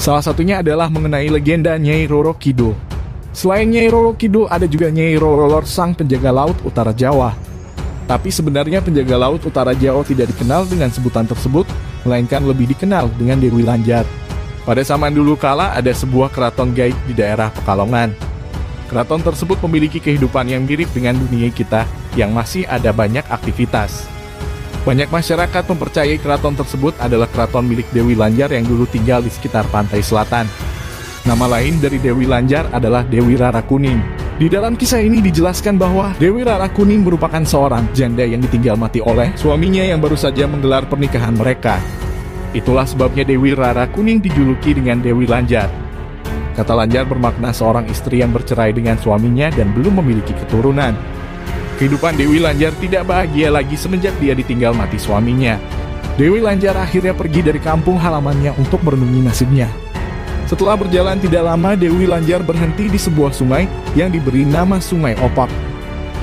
Salah satunya adalah mengenai legenda Nyai Roro Kidul. Selain Nyai Roro Kidul, ada juga Nyai Roro sang penjaga laut utara Jawa. Tapi sebenarnya penjaga laut utara Jawa tidak dikenal dengan sebutan tersebut, melainkan lebih dikenal dengan Dewi Lanjar. Pada zaman dulu kala ada sebuah keraton gaib di daerah Pekalongan. Keraton tersebut memiliki kehidupan yang mirip dengan dunia kita, yang masih ada banyak aktivitas. Banyak masyarakat mempercayai keraton tersebut adalah keraton milik Dewi Lanjar yang dulu tinggal di sekitar pantai selatan. Nama lain dari Dewi Lanjar adalah Dewi Rara Kuning. Di dalam kisah ini dijelaskan bahwa Dewi Rara Kuning merupakan seorang janda yang ditinggal mati oleh suaminya yang baru saja menggelar pernikahan mereka. Itulah sebabnya Dewi Rara Kuning dijuluki dengan Dewi Lanjar. Kata Lanjar bermakna seorang istri yang bercerai dengan suaminya dan belum memiliki keturunan. Kehidupan Dewi Lanjar tidak bahagia lagi semenjak dia ditinggal mati suaminya. Dewi Lanjar akhirnya pergi dari kampung halamannya untuk merenungi nasibnya. Setelah berjalan tidak lama, Dewi Lanjar berhenti di sebuah sungai yang diberi nama Sungai Opak.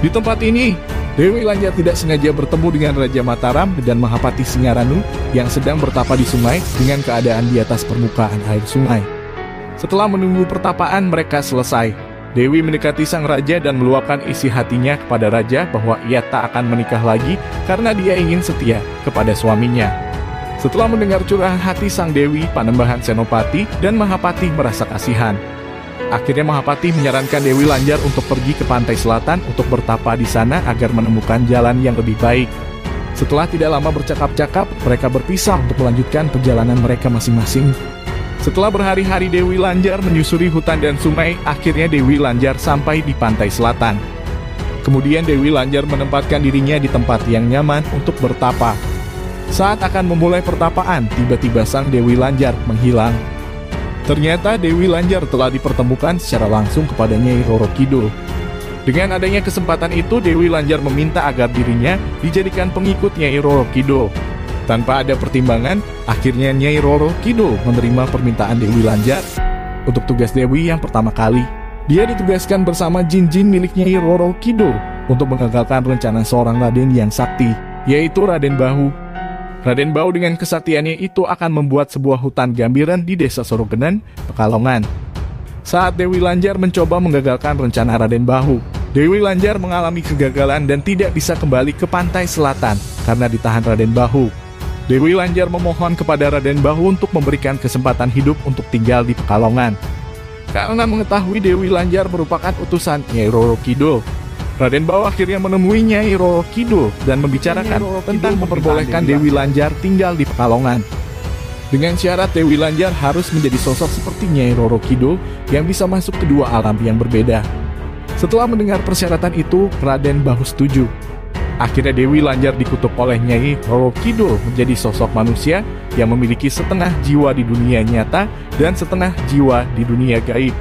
Di tempat ini, Dewi Lanjar tidak sengaja bertemu dengan Raja Mataram dan Mahapati Singaranu yang sedang bertapa di sungai dengan keadaan di atas permukaan air sungai. Setelah menunggu pertapaan mereka selesai, Dewi mendekati sang raja dan meluapkan isi hatinya kepada raja bahwa ia tak akan menikah lagi karena dia ingin setia kepada suaminya. Setelah mendengar curahan hati sang Dewi, Panembahan Senopati dan Mahapati merasa kasihan. Akhirnya Mahapati menyarankan Dewi Lanjar untuk pergi ke pantai selatan untuk bertapa di sana agar menemukan jalan yang lebih baik. Setelah tidak lama bercakap-cakap, mereka berpisah untuk melanjutkan perjalanan mereka masing-masing. Setelah berhari-hari Dewi Lanjar menyusuri hutan dan sungai, akhirnya Dewi Lanjar sampai di pantai selatan. Kemudian Dewi Lanjar menempatkan dirinya di tempat yang nyaman untuk bertapa. Saat akan memulai pertapaan, tiba-tiba sang Dewi Lanjar menghilang. Ternyata Dewi Lanjar telah dipertemukan secara langsung kepada Nyai Roro Kidul. Dengan adanya kesempatan itu, Dewi Lanjar meminta agar dirinya dijadikan pengikut Nyai Roro Kidul. Tanpa ada pertimbangan, akhirnya Nyai Roro Kidul menerima permintaan Dewi Lanjar. Untuk tugas Dewi yang pertama kali, dia ditugaskan bersama jin-jin milik Nyai Roro Kidul untuk mengagalkan rencana seorang Raden yang sakti, yaitu Raden Bahu. Raden Bahu dengan kesaktiannya itu akan membuat sebuah hutan gambiran di desa Sorogenan, Pekalongan. Saat Dewi Lanjar mencoba menggagalkan rencana Raden Bahu, Dewi Lanjar mengalami kegagalan dan tidak bisa kembali ke pantai selatan karena ditahan Raden Bahu. Dewi Lanjar memohon kepada Raden Bahu untuk memberikan kesempatan hidup untuk tinggal di Pekalongan. Karena mengetahui Dewi Lanjar merupakan utusan Nyai Roro Kidul, Raden Bahu akhirnya menemui Nyai Roro Kidul dan membicarakan tentang memperbolehkan Dewi Lanjar tinggal di Pekalongan. Dengan syarat Dewi Lanjar harus menjadi sosok seperti Nyai Roro Kidul yang bisa masuk ke dua alam yang berbeda. Setelah mendengar persyaratan itu, Raden Bahu setuju. Akhirnya Dewi Lanjar dikutuk oleh Nyai Roro Kidul menjadi sosok manusia yang memiliki setengah jiwa di dunia nyata dan setengah jiwa di dunia gaib.